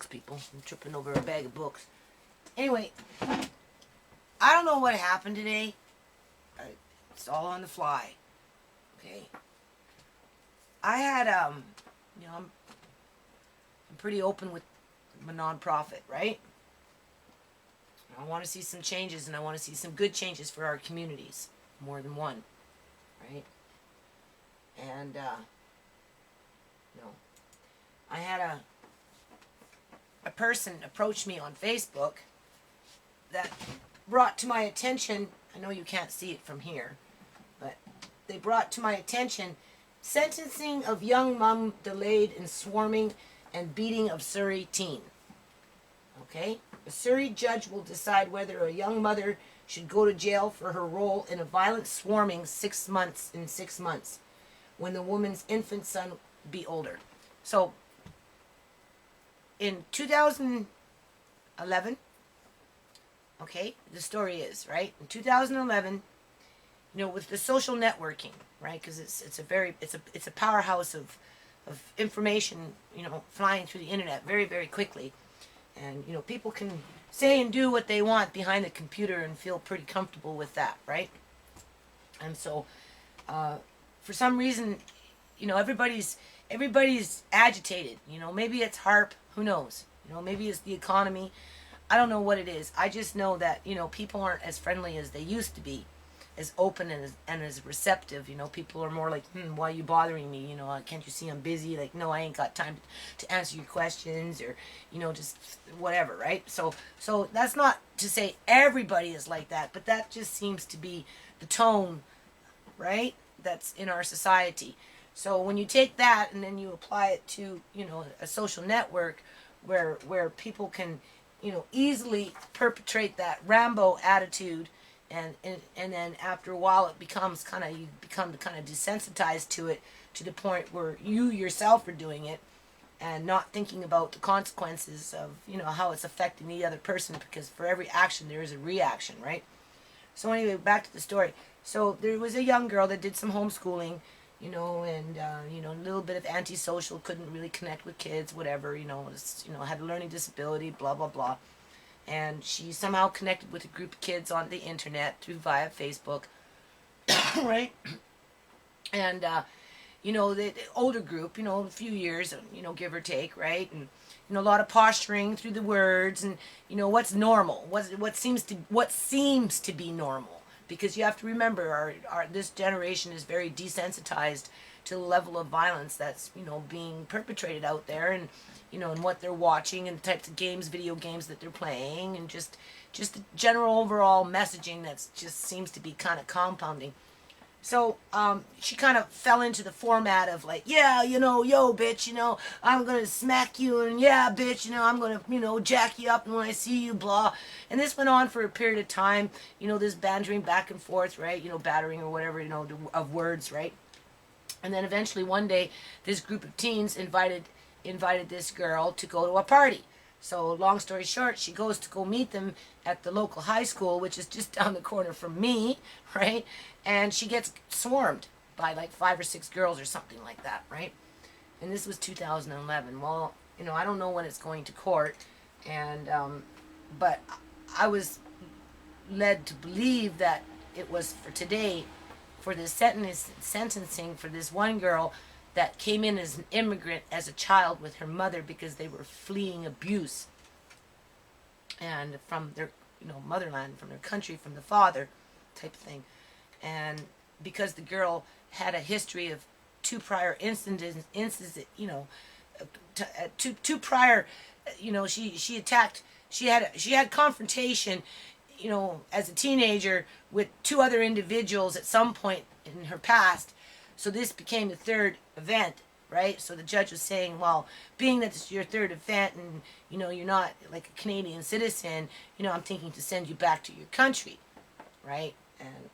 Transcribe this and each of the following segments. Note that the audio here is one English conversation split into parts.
books, people. I'm tripping over a bag of books. Anyway, I don't know what happened today. It's all on the fly. Okay. I had, you know, I'm pretty open with my nonprofit, right? I want to see some changes, and I want to see some good changes for our communities. More than one, right? And, you know, I had a person approach me on Facebook that brought to my attention, I know you can't see it from here, but they brought to my attention sentencing of young mom delayed in swarming and beating of Surrey teen. Okay? A Surrey judge will decide whether a young mother should go to jail for her role in a violent swarming 6 months when the woman's infant son be older. So, in 2011, okay, the story is, right? In 2011, you know, with the social networking, right? Because it's a powerhouse of information, you know, flying through the internet very, very quickly. And, you know, people can say and do what they want behind the computer and feel pretty comfortable with that, right? And so, for some reason, you know, everybody's agitated. You know, maybe it's HARP, who knows? You know, maybe it's the economy. I don't know what it is. I just know that, you know, people aren't as friendly as they used to be, as open and as receptive. You know, people are more like, why are you bothering me? You know, can't you see I'm busy? Like, no, I ain't got time to answer your questions, or, you know, just whatever, right? So that's not to say everybody is like that, but that just seems to be the tone, right? That's in our society. So when you take that and then you apply it to, you know, a social network where people can, you know, easily perpetrate that Rambo attitude, and then after a while it becomes you become kind of desensitized to it, to the point where you yourself are doing it and not thinking about the consequences of, you know, how it's affecting the other person, because for every action there is a reaction, right? So anyway, back to the story. So there was a young girl that did some homeschooling, you know, and, you know, a little bit of antisocial, couldn't really connect with kids, whatever, you know, had a learning disability, blah, blah, blah. And she somehow connected with a group of kids on the internet via Facebook, right? And, you know, the older group, you know, a few years, you know, give or take, right? And, you know, a lot of posturing through the words, and, you know, what's normal, what seems to be normal. Because you have to remember, this generation is very desensitized to the level of violence that's, you know, being perpetrated out there, and, you know, and what they're watching, and the types of video games that they're playing, and just the general overall messaging that just seems to be kind of compounding. So she kind of fell into the format of like, yeah, you know, yo, bitch, you know, I'm going to smack you, and yeah, bitch, you know, I'm going to, you know, jack you up, and when I see you, blah. And this went on for a period of time, you know, this bantering back and forth, right, you know, battering or whatever, you know, of words, right? And then eventually one day, this group of teens invited this girl to go to a party. So long story short, she goes to go meet them at the local high school, which is just down the corner from me, right? And she gets swarmed by like 5 or 6 girls or something like that, right? And this was 2011. Well, you know, I don't know when it's going to court, and but I was led to believe that it was for today, for the sentencing for this one girl that came in as an immigrant, as a child with her mother, because they were fleeing abuse and from their, you know, motherland, from their country, from the father, type of thing. And because the girl had a history of 2 prior instances, you know, two prior, you know, she had confrontation, you know, as a teenager with 2 other individuals at some point in her past. So this became the 3rd event, right? So the judge was saying, well, being that it's your 3rd event, and, you know, you're not like a Canadian citizen, you know, I'm thinking to send you back to your country, right? And,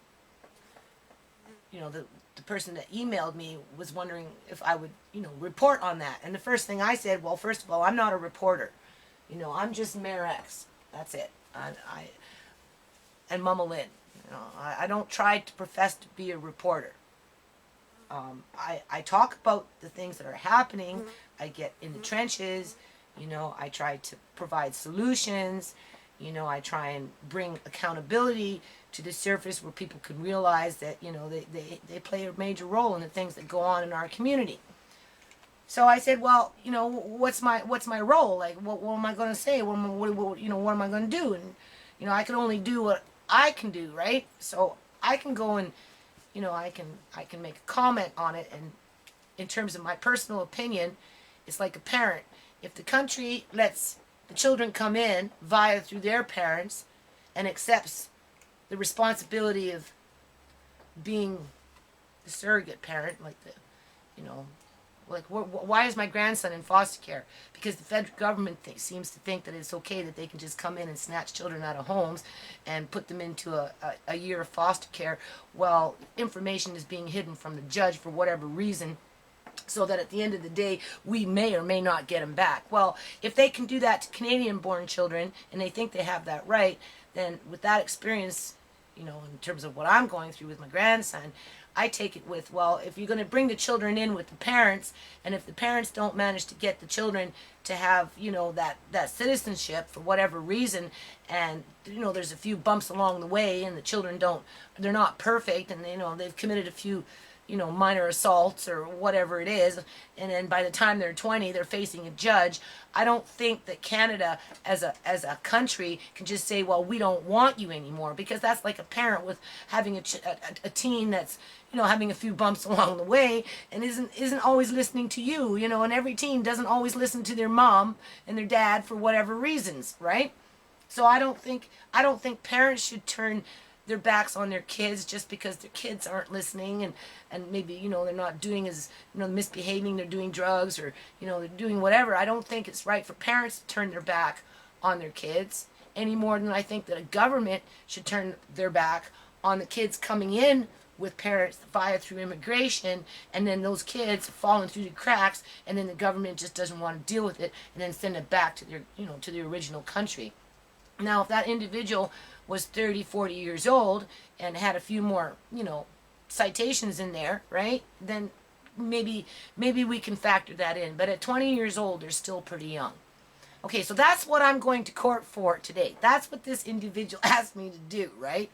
you know, the person that emailed me was wondering if I would, you know, report on that. And the first thing I said, well, first of all, I'm not a reporter. You know, I'm just Mayor X. That's it. And Mama Lynn. You know, I don't try to profess to be a reporter. I talk about the things that are happening. I get in the trenches. You know, I try to provide solutions. You know, I try and bring accountability to the surface where people can realize that, you know, they play a major role in the things that go on in our community. So I said, well, you know, what's my role? Like, what am I going to say? You know, what am I going to do? And, you know, I can only do what I can do, right? So I can go and, you know, I can make a comment on it. And in terms of my personal opinion, it's like a parent. If the country lets the children come in through their parents and accepts the responsibility of being the surrogate parent, like the, you know, like why is my grandson in foster care? Because the federal government seems to think that it's okay that they can just come in and snatch children out of homes and put them into a year of foster care while information is being hidden from the judge for whatever reason, so that at the end of the day we may or may not get them back. Well, if they can do that to Canadian born children and they think they have that right, then with that experience, you know, in terms of what I'm going through with my grandson, I take it with, well, if you're going to bring the children in with the parents, and if the parents don't manage to get the children to have, you know, that citizenship for whatever reason, and, you know, there's a few bumps along the way, and the children they're not perfect, and, you know, they've committed a few, you know, minor assaults or whatever it is, and then by the time they're 20, they're facing a judge. I don't think that Canada as a country can just say, well, we don't want you anymore, because that's like a parent with having a teen that's, you know, having a few bumps along the way and isn't always listening to you, you know, and every teen doesn't always listen to their mom and their dad for whatever reasons, right? So I don't think parents should turn their backs on their kids just because their kids aren't listening, and maybe, you know, they're not doing as, you know, misbehaving, they're doing drugs, or, you know, they're doing whatever. I don't think it's right for parents to turn their back on their kids any more than I think that a government should turn their back on the kids coming in with parents through immigration, and then those kids falling through the cracks, and then the government just doesn't want to deal with it and then send it back to their, you know, to the original country. Now, if that individual was 30, 40 years old and had a few more, you know, citations in there, right, then maybe we can factor that in. But at 20 years old, they're still pretty young. Okay, so that's what I'm going to court for today. That's what this individual asked me to do, right?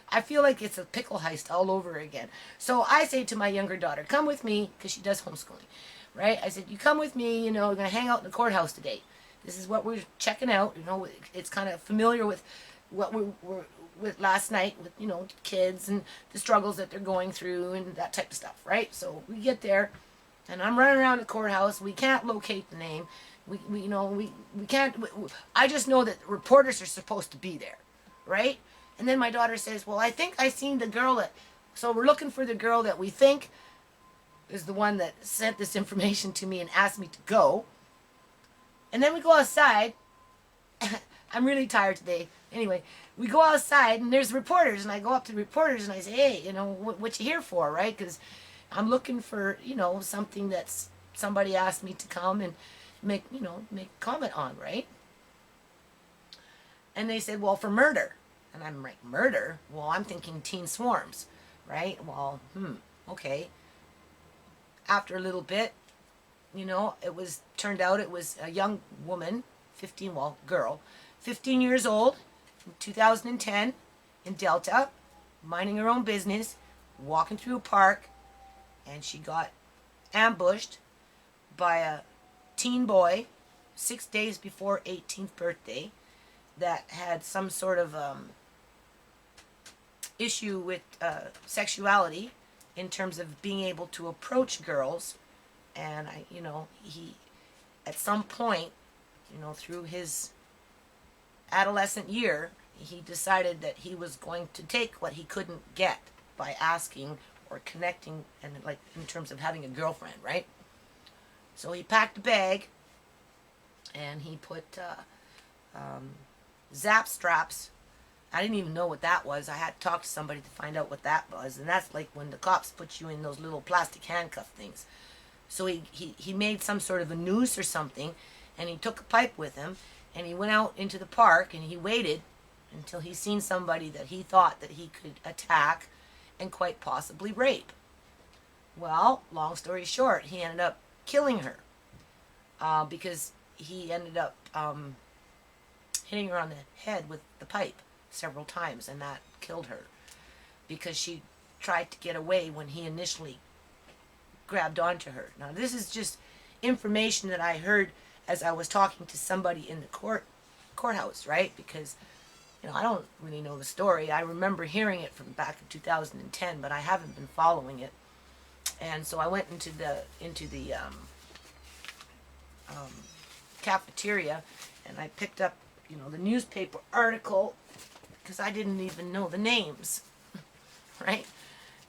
I feel like it's a pickle heist all over again. So I say to my younger daughter, come with me, because she does homeschooling, right? I said, you come with me, you know, we're going to hang out in the courthouse today. This is what we're checking out. You know, it's kind of familiar with what we were with last night with, you know, kids and the struggles that they're going through and that type of stuff, right? So we get there, and I'm running around the courthouse. We can't locate the name. We you know, we can't. I just know that reporters are supposed to be there, right? And then my daughter says, well, I think I seen the girl that, so we're looking for the girl that we think is the one that sent this information to me and asked me to go. And then we go outside. I'm really tired today. Anyway, we go outside and there's reporters, and I go up to the reporters and I say, hey, you know, what you here for, right? Because I'm looking for, you know, something that's somebody asked me to come and make comment on, right? And they said, well, for murder. And I'm like, murder? Well, I'm thinking teen swarms, right? Well, okay. After a little bit, you know, turned out it was a young woman, 15 years old, in 2010, in Delta, minding her own business, walking through a park, and she got ambushed by a teen boy 6 days before 18th birthday that had some sort of issue with sexuality in terms of being able to approach girls. And he at some point, you know, through his adolescent year, he decided that he was going to take what he couldn't get by asking or connecting, and like in terms of having a girlfriend, right? So he packed a bag and he put zap straps. I didn't even know what that was. I had to talk to somebody to find out what that was. And that's like when the cops put you in those little plastic handcuff things. So he made some sort of a noose or something, and he took a pipe with him, and he went out into the park, and he waited until he seen somebody that he thought that he could attack and quite possibly rape. Well, long story short, he ended up killing her because he ended up hitting her on the head with the pipe several times, and that killed her because she tried to get away when he initially grabbed onto her. Now, this is just information that I heard as I was talking to somebody in the courthouse, right? Because I don't really know the story. I remember hearing it from back in 2010, but I haven't been following it. And so I went into the cafeteria, and I picked up the newspaper article because I didn't even know the names, right?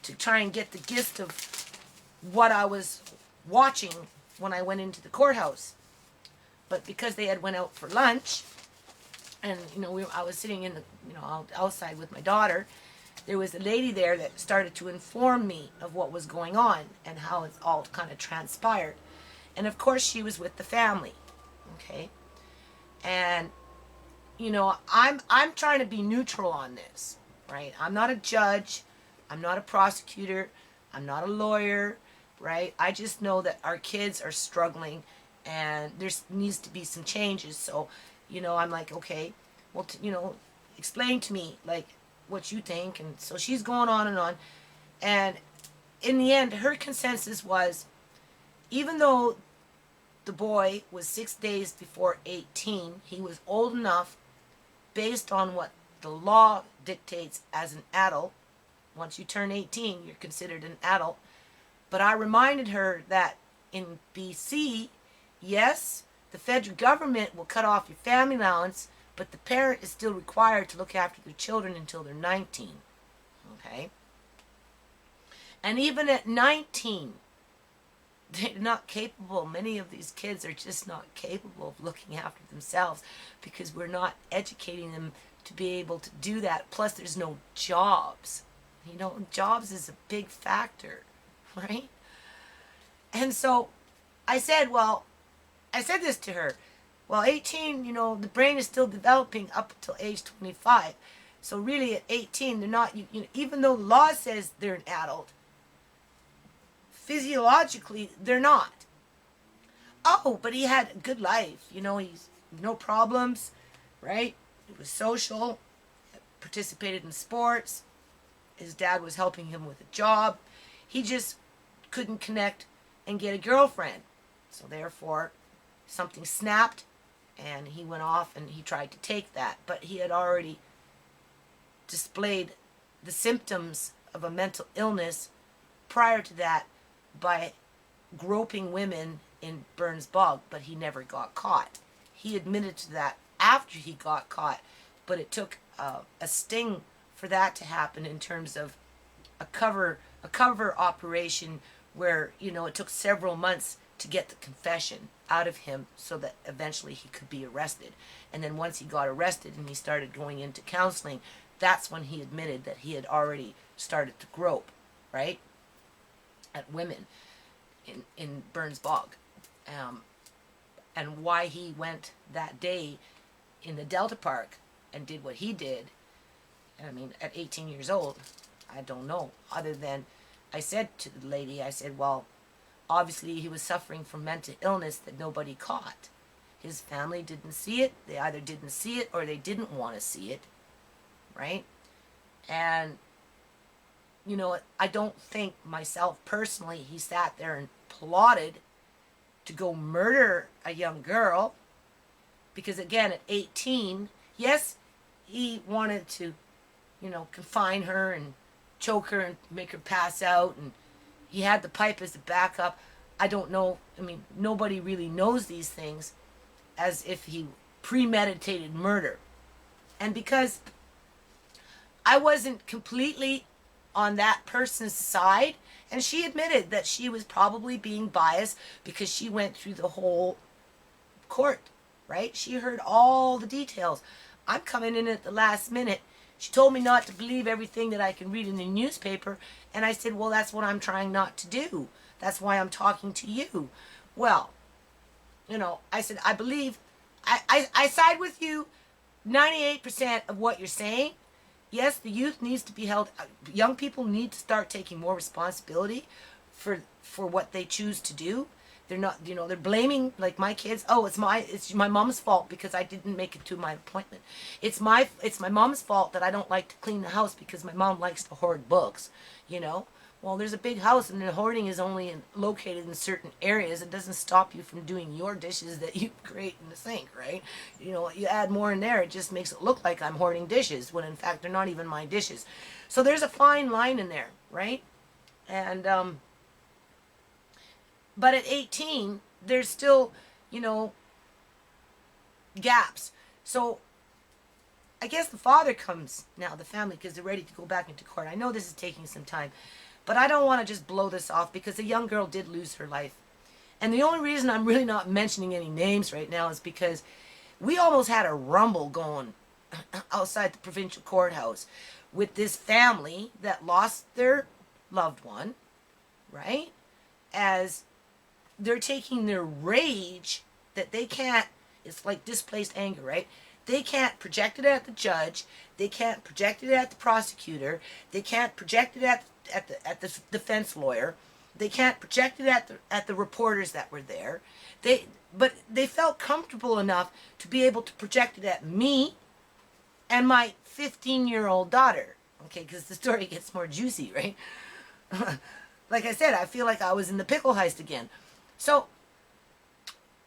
To try and get the gist of what I was watching when I went into the courthouse. But because they had went out for lunch, and I was sitting in the outside with my daughter, there was a lady there that started to inform me of what was going on and how it's all kind of transpired. And of course she was with the family, okay? And I'm trying to be neutral on this, right? I'm not a judge, I'm not a prosecutor, I'm not a lawyer, right? I just know that our kids are struggling and there needs to be some changes. So I'm like, okay, well, explain to me, like, what you think. And so she's going on and on. And in the end, her consensus was, even though the boy was 6 days before 18, he was old enough, based on what the law dictates as an adult. Once you turn 18, you're considered an adult. But I reminded her that in BC, yes, the federal government will cut off your family allowance, but the parent is still required to look after their children until they're 19. Okay? And even at 19, they're not capable. Many of these kids are just not capable of looking after themselves because we're not educating them to be able to do that. Plus, there's no jobs. Jobs is a big factor, right? And so I said this to her. Well, 18, the brain is still developing up until age 25. So really at 18, they're not, even though the law says they're an adult, physiologically, they're not. Oh, but he had a good life. He's no problems, right? He was social, participated in sports. His dad was helping him with a job. He just couldn't connect and get a girlfriend. So therefore, something snapped, and he went off and he tried to take that. But he had already displayed the symptoms of a mental illness prior to that by groping women in Burns Bog, but he never got caught. He admitted to that after he got caught, but it took a sting for that to happen in terms of a cover operation where it took several months to get the confession out of him so that eventually he could be arrested. And then once he got arrested and he started going into counseling, that's when he admitted that he had already started to grope, right, at women in Burns Bog. And why he went that day in the Delta Park and did what he did, at 18 years old, I don't know. Other than I said to the lady, I said, well, obviously he was suffering from mental illness that nobody caught. His family didn't see it. They either didn't see it or they didn't want to see it, right? And, I don't think myself personally he sat there and plotted to go murder a young girl. Because again, at 18, yes, he wanted to, confine her and choke her and make her pass out, and he had the pipe as a backup. I don't know. Nobody really knows these things as if he premeditated murder. And because I wasn't completely on that person's side, and she admitted that she was probably being biased because she went through the whole court, right? She heard all the details. I'm coming in at the last minute. She told me not to believe everything that I can read in the newspaper, and I said, well, that's what I'm trying not to do. That's why I'm talking to you. Well, I said, I believe, I side with you 98% of what you're saying. Yes, the youth needs to be held, young people need to start taking more responsibility for what they choose to do. They're not, they're blaming like my kids. Oh, it's my mom's fault because I didn't make it to my appointment. It's my mom's fault that I don't like to clean the house because my mom likes to hoard books, you know. Well, there's a big house and the hoarding is only located in certain areas. It doesn't stop you from doing your dishes that you create in the sink, right? You add more in there, it just makes it look like I'm hoarding dishes when in fact they're not even my dishes. So there's a fine line in there, right? And but at 18, there's still, you know, gaps. So I guess the father comes now, the family, because they're ready to go back into court. I know this is taking some time, but I don't want to just blow this off because a young girl did lose her life. And the only reason I'm really not mentioning any names right now is because we almost had a rumble going outside the provincial courthouse with this family that lost their loved one, right? As they're taking their rage that they can't, it's like displaced anger, right? They can't project it at the judge. They can't project it at the prosecutor. They can't project it at the defense lawyer. They can't project it at the reporters that were there. But they felt comfortable enough to be able to project it at me and my 15-year-old daughter. Okay, because the story gets more juicy, right? Like I said, I feel like I was in the Pickle Heist again. So,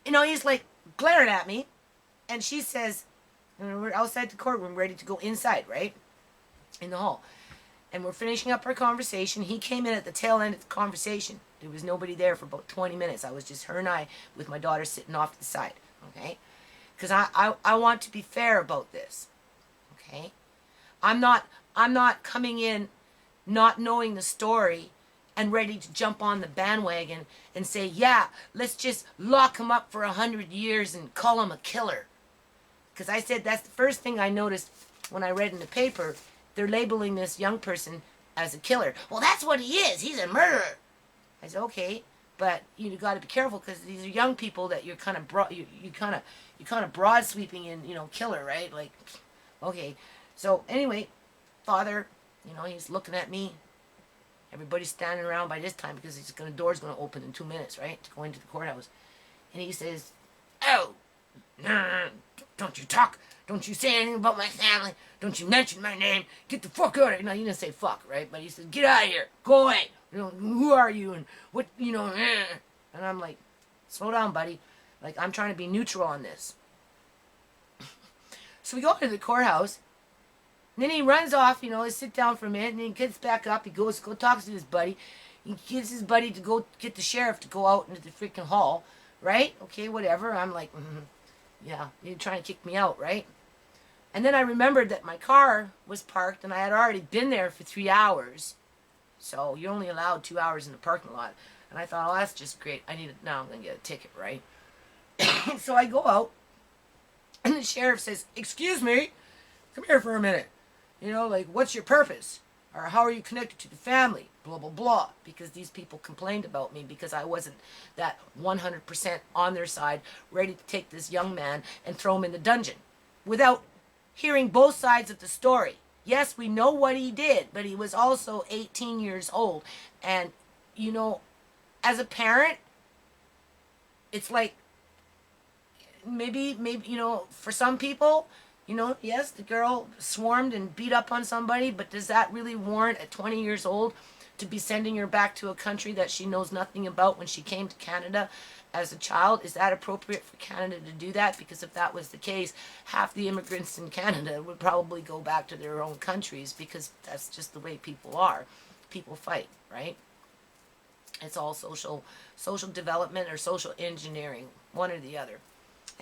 he's like glaring at me, and she says, we're outside the courtroom ready to go inside, right? In the hall. And we're finishing up our conversation. He came in at the tail end of the conversation. There was nobody there for about 20 minutes. I was just her and I with my daughter sitting off to the side, okay? Because I want to be fair about this, okay? I'm not coming in not knowing the story and ready to jump on the bandwagon and say, yeah, let's just lock him up for 100 years and call him a killer. Because I said that's the first thing I noticed when I read in the paper. They're labeling this young person as a killer. Well, that's what he is. He's a murderer. I said, okay, but you got to be careful because these are young people that you're kind of broad sweeping in, killer, right? Like, okay. So anyway, father, he's looking at me. Everybody's standing around by this time because the door's going to open in 2 minutes, right, to go into the courthouse. And he says, oh, no, don't you talk. Don't you say anything about my family. Don't you mention my name. Get the fuck out of here. No, he didn't say fuck, right? But he said, get out of here. Go away. Who are you? And what, And I'm like, slow down, buddy. Like, I'm trying to be neutral on this. So we go into the courthouse. And then he runs off, he sit down for a minute, and then he gets back up. He go talks to his buddy. He gets his buddy to go get the sheriff to go out into the freaking hall, right? Okay, whatever. I'm like, yeah, you're trying to kick me out, right? And then I remembered that my car was parked, and I had already been there for 3 hours. So you're only allowed 2 hours in the parking lot. And I thought, oh, that's just great. Now I'm going to get a ticket, right? So I go out, and the sheriff says, excuse me, come here for a minute. Like, what's your purpose? Or how are you connected to the family? Blah, blah, blah. Because these people complained about me because I wasn't that 100% on their side, ready to take this young man and throw him in the dungeon. Without hearing both sides of the story. Yes, we know what he did, but he was also 18 years old. And, as a parent, it's like, maybe, for some people, yes, the girl swarmed and beat up on somebody, but does that really warrant at 20 years old to be sending her back to a country that she knows nothing about when she came to Canada as a child? Is that appropriate for Canada to do that? Because if that was the case, half the immigrants in Canada would probably go back to their own countries because that's just the way people are. People fight, right? It's all social development or social engineering, one or the other.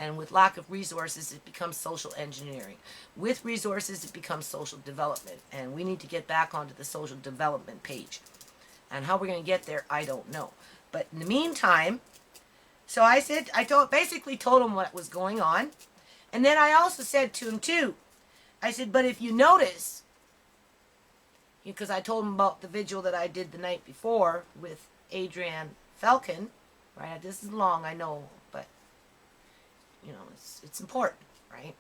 And with lack of resources, it becomes social engineering. With resources, it becomes social development. And we need to get back onto the social development page. And how we're going to get there, I don't know. But in the meantime, so I basically told him what was going on. And then I also said to him, too, I said, but if you notice, because I told him about the vigil that I did the night before with Adriana Falcon, right? This is long, I know, but it's important, right?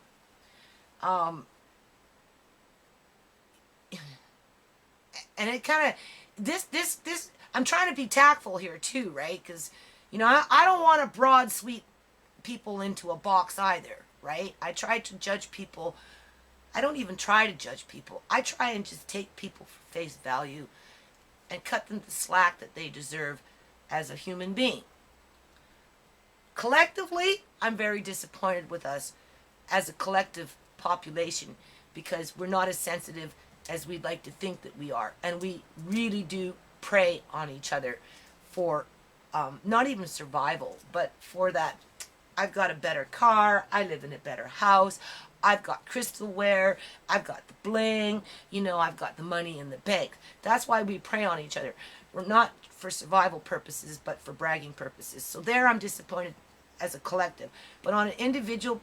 And it kind of, this, I'm trying to be tactful here too, right? Because, You know, I don't want to broad sweep people into a box either, right? I try to judge people. I don't even try to judge people. I try and just take people for face value and cut them the slack that they deserve as a human being. Collectively, I'm very disappointed with us as a collective population because we're not as sensitive as we'd like to think that we are. And we really do prey on each other for not even survival, but for that. I've got a better car, I live in a better house, I've got crystalware, I've got the bling, you know, I've got the money in the bank. That's why we prey on each other. We're not for survival purposes, but for bragging purposes. So there I'm disappointed as a collective. But on an individual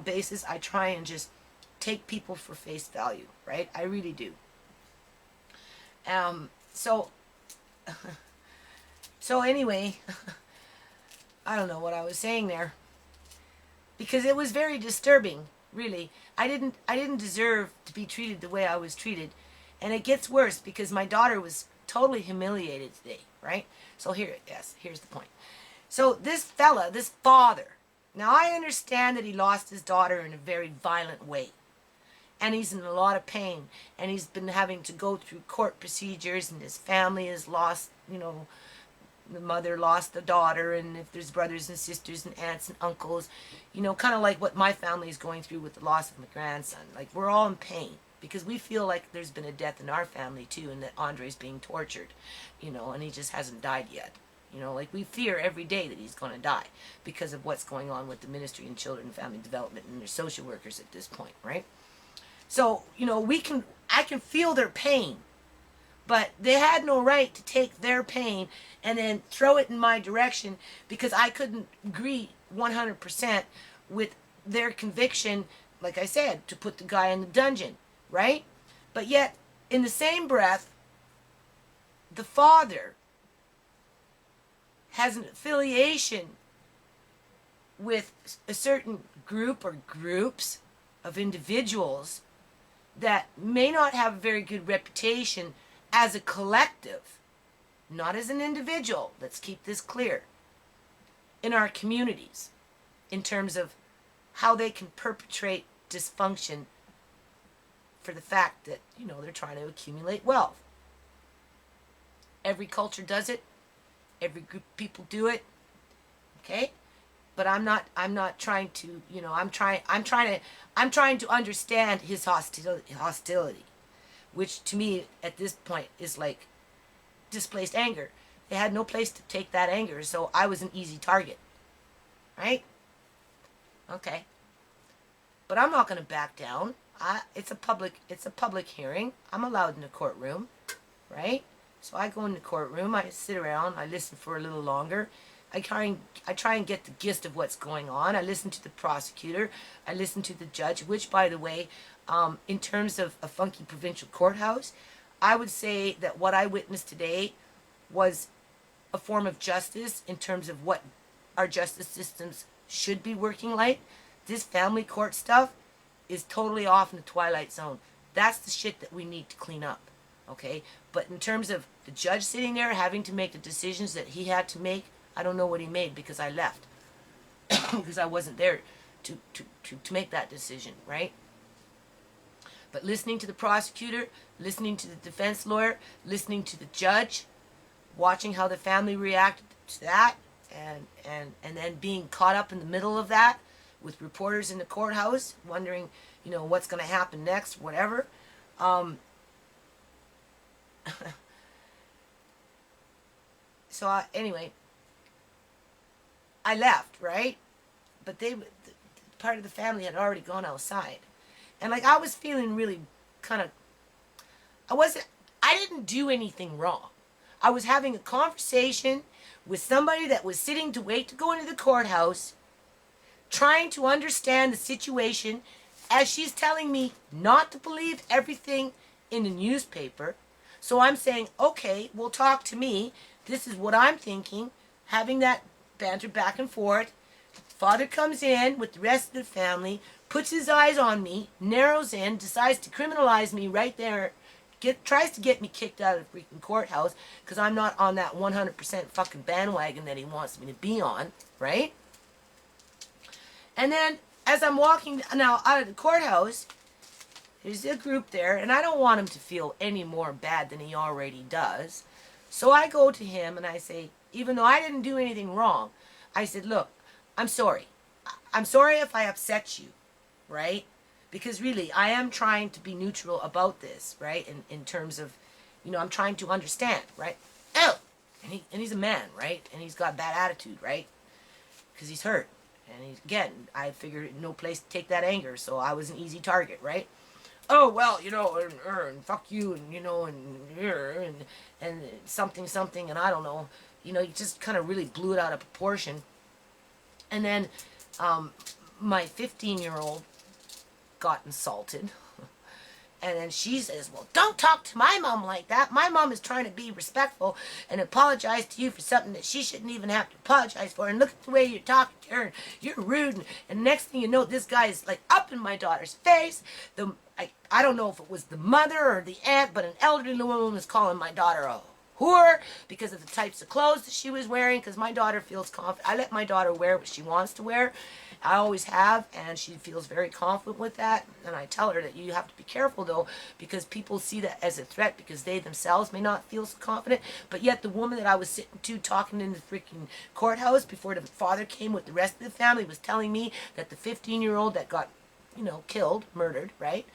basis, I try and just take people for face value, right? I really do. So anyway, I don't know what I was saying there. Because it was very disturbing, really. I didn't deserve to be treated the way I was treated. And it gets worse because my daughter was totally humiliated today, right? So here's the point. So this fella, this father, now I understand that he lost his daughter in a very violent way. And he's in a lot of pain. And he's been having to go through court procedures, and his family has lost, the mother lost the daughter, and if there's brothers and sisters and aunts and uncles, kind of like what my family is going through with the loss of my grandson. Like, we're all in pain because we feel like there's been a death in our family too, and that Andre's being tortured, and he just hasn't died yet. Like, we fear every day that he's going to die because of what's going on with the Ministry in Children and Family Development and their social workers at this point, right? So, I can feel their pain. But they had no right to take their pain and then throw it in my direction because I couldn't agree 100% with their conviction, like I said, to put the guy in the dungeon, right? But yet, in the same breath, the father has an affiliation with a certain group or groups of individuals that may not have a very good reputation as a collective, not as an individual. Let's keep this clear. In our communities, in terms of how they can perpetrate dysfunction for the fact that, they're trying to accumulate wealth. Every culture does it. Every group of people do it. Okay? But I'm not trying to, I'm trying to understand his hostility. Which to me at this point is like displaced anger. They had no place to take that anger, so I was an easy target. Right? Okay. But I'm not going to back down. It's a public hearing. I'm allowed in the courtroom, right? So I go in the courtroom, I sit around, I listen for a little longer. I try and get the gist of what's going on. I listen to the prosecutor. I listen to the judge, which, by the way, in terms of a funky provincial courthouse, I would say that what I witnessed today was a form of justice in terms of what our justice systems should be working like. This family court stuff is totally off in the twilight zone. That's the shit that we need to clean up, okay? But in terms of the judge sitting there having to make the decisions that he had to make, I don't know what he made because I left. Because I wasn't there to make that decision, right? But listening to the prosecutor, listening to the defense lawyer, listening to the judge, watching how the family reacted to that, and then being caught up in the middle of that with reporters in the courthouse, wondering, what's going to happen next, whatever. Anyway, I left, right? But part of the family had already gone outside. And I was feeling really kind of, I didn't do anything wrong. I was having a conversation with somebody that was sitting to wait to go into the courthouse, trying to understand the situation as she's telling me not to believe everything in the newspaper. So I'm saying, okay, well, talk to me. This is what I'm thinking, having that banter back and forth. Father comes in with the rest of the family, puts his eyes on me, narrows in, decides to criminalize me right there tries to get me kicked out of the freaking courthouse because I'm not on that 100% fucking bandwagon that he wants me to be on, right? And then as I'm walking now out of the courthouse, there's a group there, and I don't want him to feel any more bad than he already does. So I go to him and I say, even though I didn't do anything wrong, I said, look, I'm sorry. I'm sorry if I upset you, right? Because really, I am trying to be neutral about this, right? In terms of, you know, I'm trying to understand, right? Oh! And he's a man, right? And he's got bad attitude, right? Because he's hurt. And he's, again, I figured no place to take that anger, so I was an easy target, right? Oh, well, you know, and fuck you, and, you know, and something, and I don't know. You know, he just kind of really blew it out of proportion. And then my 15-year-old got insulted. And then she says, well, don't talk to my mom like that. My mom is trying to be respectful and apologize to you for something that she shouldn't even have to apologize for. And look at the way you're talking to her. And you're rude. And next thing you know, this guy is like up in my daughter's face. I don't know if it was the mother or the aunt, but an elderly woman was calling my daughter a whore because of the types of clothes that she was wearing, because my daughter feels confident. I let my daughter wear what she wants to wear. I always have, and she feels very confident with that. And I tell her that you have to be careful, though, because people see that as a threat because they themselves may not feel so confident. But yet the woman that I was sitting to talking in the freaking courthouse before the father came with the rest of the family was telling me that the 15-year-old that got, you know, killed, murdered, right,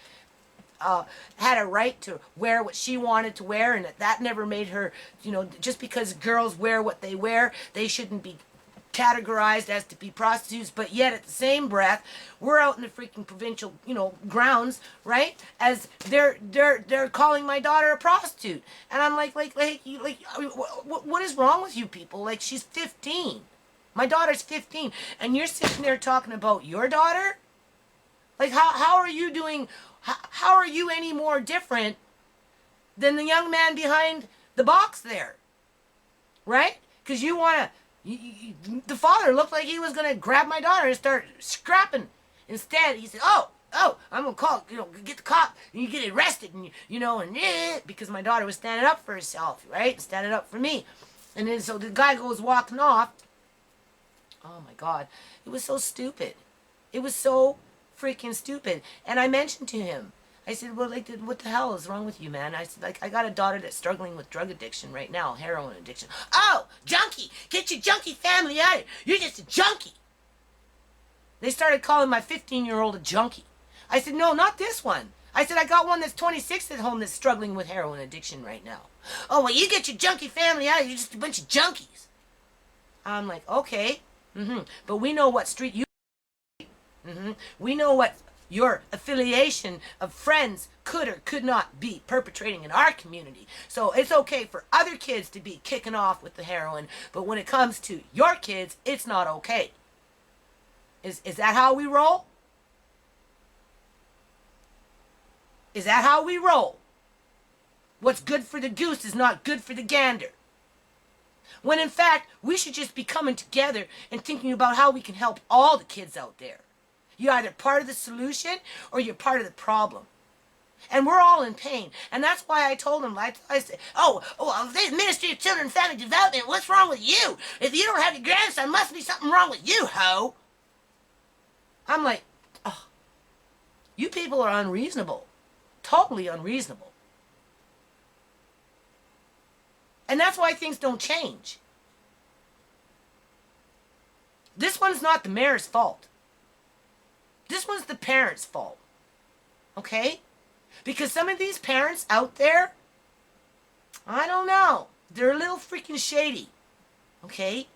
had a right to wear what she wanted to wear, and that never made her, you know, just because girls wear what they wear, they shouldn't be categorized as to be prostitutes. But yet at the same breath, we're out in the freaking provincial, you know, grounds, right, as they're calling my daughter a prostitute. And I'm like what is wrong with you people? Like, she's 15. My daughter's 15, and you're sitting there talking about your daughter? Like, how are you doing? How are you any more different than the young man behind the box there? Right? Because you want to... the father looked like he was going to grab my daughter and start scrapping. Instead, he said, oh, I'm going to call, you know, get the cop, and you get arrested, and, you know, and because my daughter was standing up for herself, right? Standing up for me. And then so the guy goes walking off. Oh, my God. It was so stupid. It was so freaking stupid. And I mentioned to him, I said, well, like, what the hell is wrong with you, man? I said, like, I got a daughter that's struggling with drug addiction right now, heroin addiction. Oh, junkie! Get your junkie family out of here! You're just a junkie! They started calling my 15-year-old a junkie. I said, no, not this one. I said, I got one that's 26 at home that's struggling with heroin addiction right now. Oh, well, you get your junkie family out of here. You're just a bunch of junkies. I'm like, okay. But we know what street you... We know what your affiliation of friends could or could not be perpetrating in our community. So it's okay for other kids to be kicking off with the heroin, but when it comes to your kids, it's not okay. Is that how we roll? Is that how we roll? What's good for the goose is not good for the gander. When in fact, we should just be coming together and thinking about how we can help all the kids out there. You're either part of the solution or you're part of the problem. And we're all in pain. And that's why I told him, I said, the Ministry of Children and Family Development, what's wrong with you? If you don't have your grandson, must be something wrong with you, ho. I'm like, oh, you people are unreasonable. Totally unreasonable. And that's why things don't change. This one's not the mayor's fault. This one's the parents' fault. Okay? Because some of these parents out there, I don't know. They're a little freaking shady. Okay?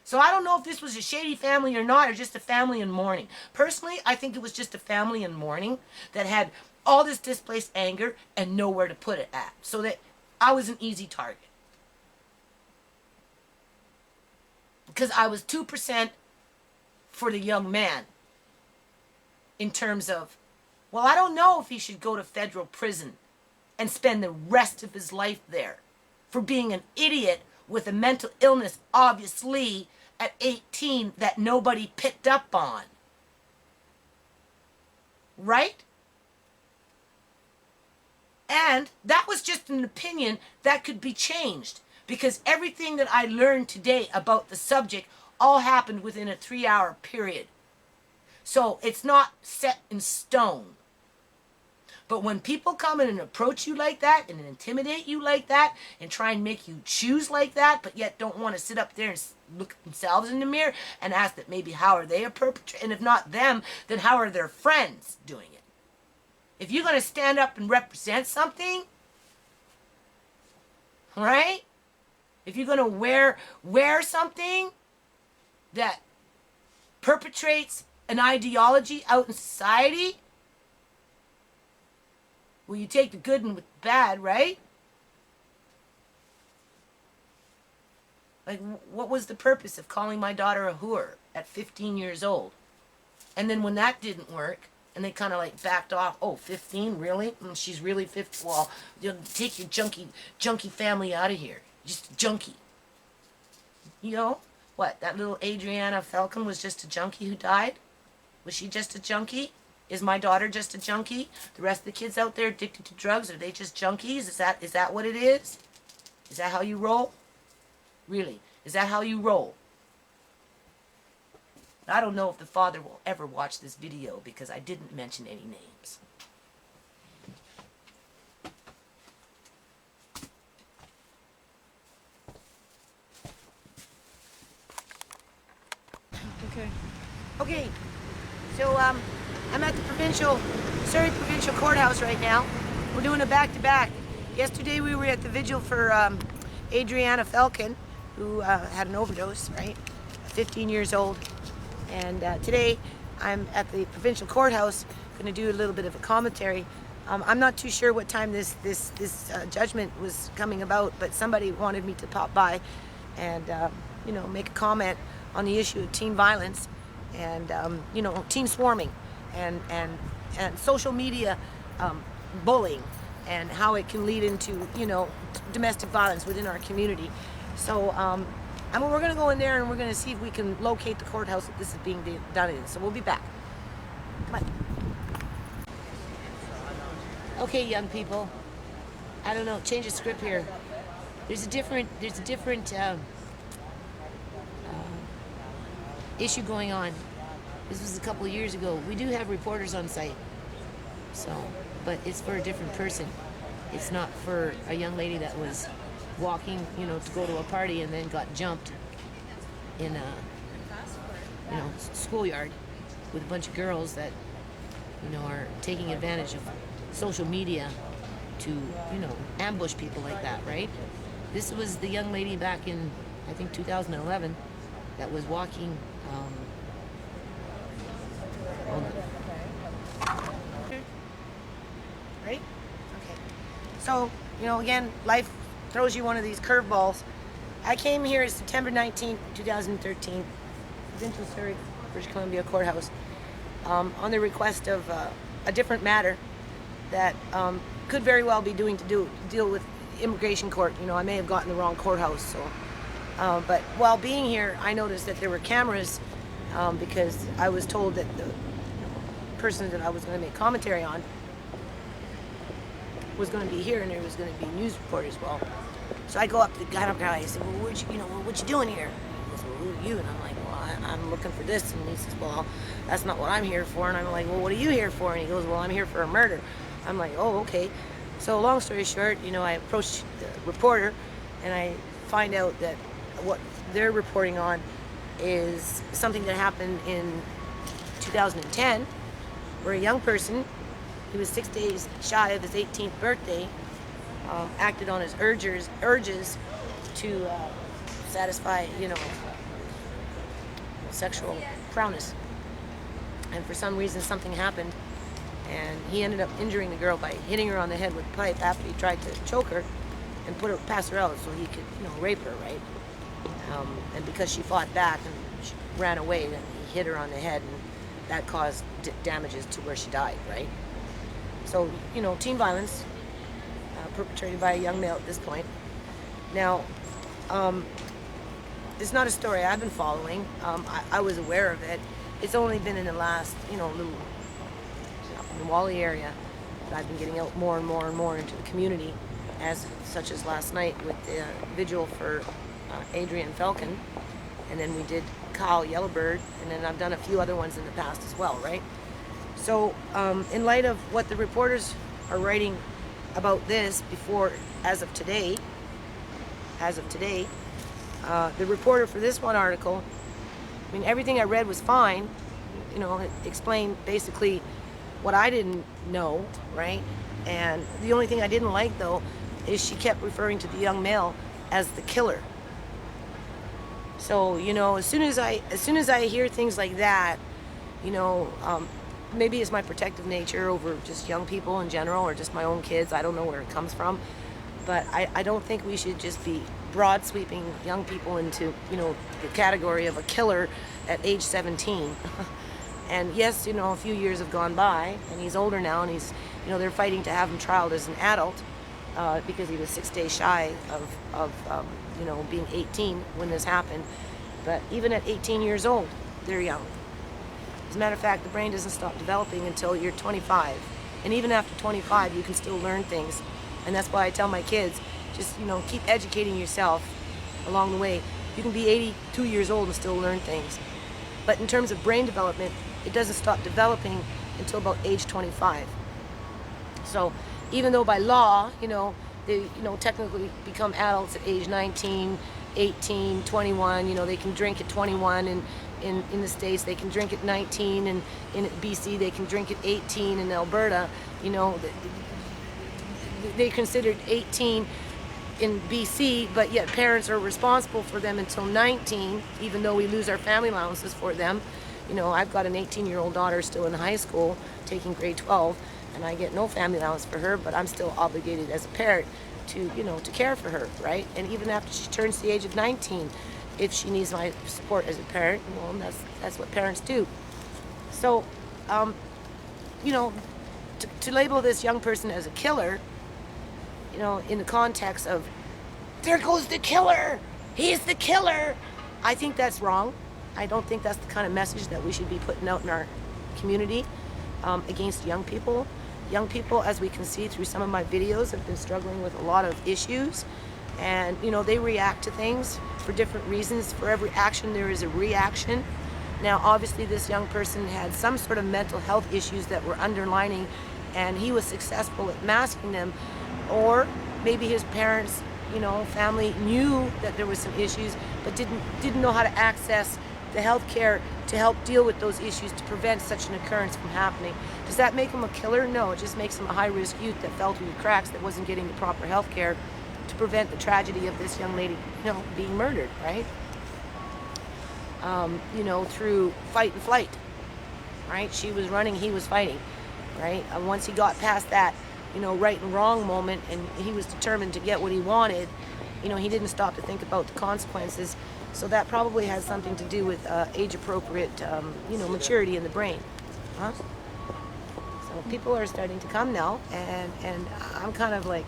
So I don't know if this was a shady family or not, or just a family in mourning. Personally, I think it was just a family in mourning that had all this displaced anger and nowhere to put it at. So that I was an easy target. Because I was 2% for the young man. In terms of, well, I don't know if he should go to federal prison and spend the rest of his life there for being an idiot with a mental illness, obviously, at 18 that nobody picked up on. Right? And that was just an opinion that could be changed, because everything that I learned today about the subject all happened within a 3-hour period. So it's not set in stone. But when people come in and approach you like that and intimidate you like that and try and make you choose like that, but yet don't want to sit up there and look at themselves in the mirror and ask that maybe how are they a perpetrator? And if not them, then how are their friends doing it? If you're going to stand up and represent something, right? If you're going to wear something that perpetrates an ideology out in society, well, you take the good and with the bad, right? Like, what was the purpose of calling my daughter a whore at 15 years old? And then when that didn't work, and they kind of like backed off, oh, 15, really? She's really 15? Well, you'll take your junkie family out of here. Just a junkie. You know, what, that little Adriana Falcon was just a junkie who died? Was she just a junkie? Is my daughter just a junkie? The rest of the kids out there addicted to drugs, are they just junkies? Is that what it is? Is that how you roll? Really? Is that how you roll? I don't know if the father will ever watch this video because I didn't mention any names. Okay, so I'm at the Surrey Provincial Courthouse right now. We're doing a back-to-back. Yesterday we were at the vigil for Adriana Falcon, who had an overdose, right? 15 years old. And today I'm at the Provincial Courthouse, going to do a little bit of a commentary. I'm not too sure what time this judgment was coming about, but somebody wanted me to pop by and you know, make a comment on the issue of teen violence and you know, teen swarming and social media bullying and how it can lead into, you know, domestic violence within our community. So we're going to go in there and we're going to see if we can locate the courthouse that this is being done in. So we'll be back. Come on. Okay, young people. I don't know. Change the script here. There's a different issue going on. This was a couple of years ago. We do have reporters on site. So, but it's for a different person. It's not for a young lady that was walking, you know, to go to a party and then got jumped in a, you know, schoolyard with a bunch of girls that, you know, are taking advantage of social media to, you know, ambush people like that, right? This was the young lady back in, I think, 2011 that was walking, right? Okay. So, you know, again, life throws you one of these curveballs. I came here September 19th, 2013, Provincial Surrey, British Columbia Courthouse, on the request of a different matter that could very well be deal with immigration court. You know, I may have gotten the wrong courthouse. So, but while being here, I noticed that there were cameras because I was told that the person that I was going to make commentary on was going to be here, and there was going to be a news report as well. So I go up to the guy, I said, well, what you doing here? He goes, well, who are you? And I'm like, well, I'm looking for this. And he says, well, that's not what I'm here for. And I'm like, well, what are you here for? And he goes, well, I'm here for a murder. I'm like, oh, okay. So long story short, you know, I approached the reporter, and I find out that what they're reporting on is something that happened in 2010, where a young person, he was 6 days shy of his 18th birthday, acted on his urges to satisfy, you know, sexual prowess. And for some reason, something happened, and he ended up injuring the girl by hitting her on the head with a pipe after he tried to choke her and pass her out so he could, you know, rape her, right? And because she fought back and she ran away, then he hit her on the head, and that caused damages to where she died, right? So, you know, teen violence perpetrated by a young male at this point. Now, it's not a story I've been following. I was aware of it. It's only been in the last, you know, little in the Wally area I've been getting out more and more and more into the community, such as last night with the vigil for Adriana and Falcon, and then we did Kyle Yellowbird, and then I've done a few other ones in the past as well, right? So in light of what the reporters are writing about this as of today, the reporter for this one article, I mean, everything I read was fine. You know, it explained basically what I didn't know, right? And the only thing I didn't like, though, is she kept referring to the young male as the killer. So, you know, as soon as I hear things like that, you know, maybe it's my protective nature over just young people in general, or just my own kids. I don't know where it comes from, but I don't think we should just be broad sweeping young people into, you know, the category of a killer at age 17. And yes, you know, a few years have gone by, and he's older now, and he's, you know, they're fighting to have him trialed as an adult because he was 6 days shy of you know, being 18 when this happened. But even at 18 years old, they're young. As a matter of fact, the brain doesn't stop developing until you're 25. And even after 25, you can still learn things. And that's why I tell my kids, just, you know, keep educating yourself along the way. You can be 82 years old and still learn things. But in terms of brain development, it doesn't stop developing until about age 25. So even though by law, you know, they, you know, technically become adults at age 19, 18, 21, you know, they can drink at 21, and in the States they can drink at 19, and in BC they can drink at 18, in Alberta, you know, they considered 18 in BC, but yet parents are responsible for them until 19, even though we lose our family allowances for them. You know, I've got an 18-year-old daughter still in high school taking grade 12, and I get no family allowance for her, but I'm still obligated as a parent to, you know, to care for her, right? And even after she turns the age of 19, if she needs my support as a parent, well, that's what parents do. So, you know, to label this young person as a killer, you know, in the context of, there goes the killer, he's the killer, I think that's wrong. I don't think that's the kind of message that we should be putting out in our community against young people. Young people, as we can see through some of my videos, have been struggling with a lot of issues, and, you know, they react to things for different reasons. For every action there is a reaction. Now obviously this young person had some sort of mental health issues that were underlining, and he was successful at masking them, or maybe his parents, you know, family knew that there was some issues but didn't know how to access the health care to help deal with those issues to prevent such an occurrence from happening. Does that make him a killer? No, it just makes him a high-risk youth that fell through the cracks, that wasn't getting the proper health care to prevent the tragedy of this young lady, you know, being murdered, right? You know, through fight and flight, right? She was running, he was fighting, right? And once he got past that, you know, right and wrong moment, and he was determined to get what he wanted, you know, he didn't stop to think about the consequences. So that probably has something to do with age-appropriate, you know, maturity in the brain. Huh? So people are starting to come now, and I'm kind of like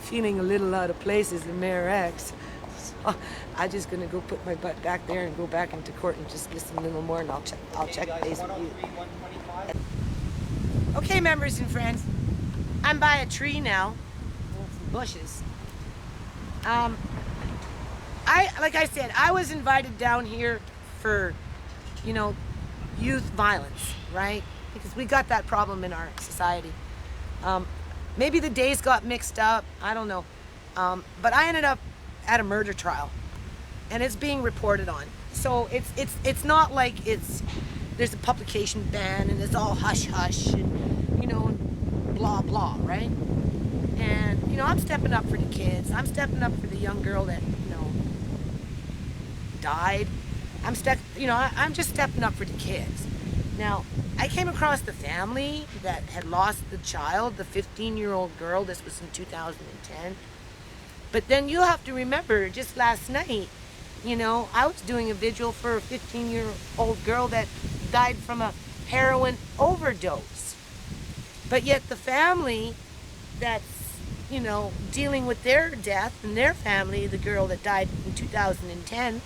feeling a little out of place as the Mayor X. So I'm just gonna go put my butt back there and go back into court and just listen a little more, and I'll check base with you. Okay, members and friends, I'm by a tree now, some bushes. Like I said, I was invited down here for, you know, youth violence, right? Because we got that problem in our society. Maybe the days got mixed up, I don't know. But I ended up at a murder trial, and it's being reported on. So it's not like there's a publication ban and it's all hush hush and, you know, blah blah, right? And, you know, I'm stepping up for the kids. I'm stepping up for the young girl that, you know, died. I'm just stepping up for the kids. Now, I came across the family that had lost the child, the 15-year-old girl. This was in 2010. But then you have to remember, just last night, you know, I was doing a vigil for a 15-year-old girl that died from a heroin overdose. But yet the family that's, you know, dealing with their death, and their family, the girl that died in 2010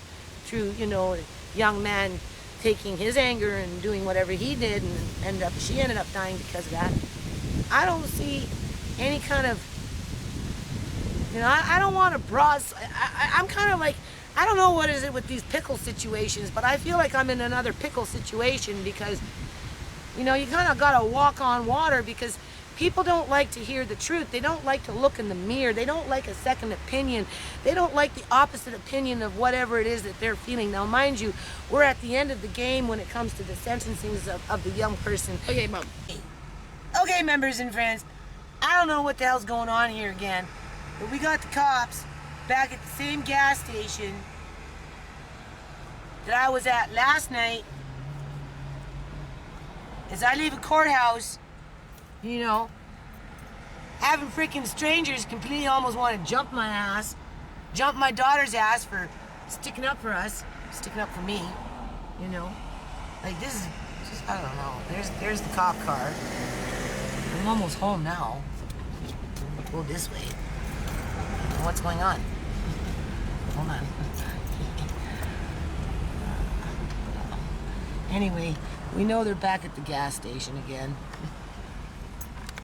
through, you know, a young man taking his anger and doing whatever he did, and she ended up dying because of that. I don't see any kind of, I don't want to I'm kind of like, I don't know what is it with these pickle situations, but I feel like I'm in another pickle situation because, you kind of got to walk on water because people don't like to hear the truth. They don't like to look in the mirror. They don't like a second opinion. They don't like the opposite opinion of whatever it is that they're feeling. Now, mind you, we're at the end of the game when it comes to the sentencing of the young person. Okay, Mom. Okay, members and friends, I don't know what the hell's going on here again, but we got the cops back at the same gas station that I was at last night. As I leave a courthouse, having freaking strangers completely almost want to jump my ass, jump my daughter's ass for sticking up for us, sticking up for me, Like, this is just, I don't know. There's the cop car. I'm almost home now. Go this way. What's going on? Hold on. Anyway, we know they're back at the gas station again.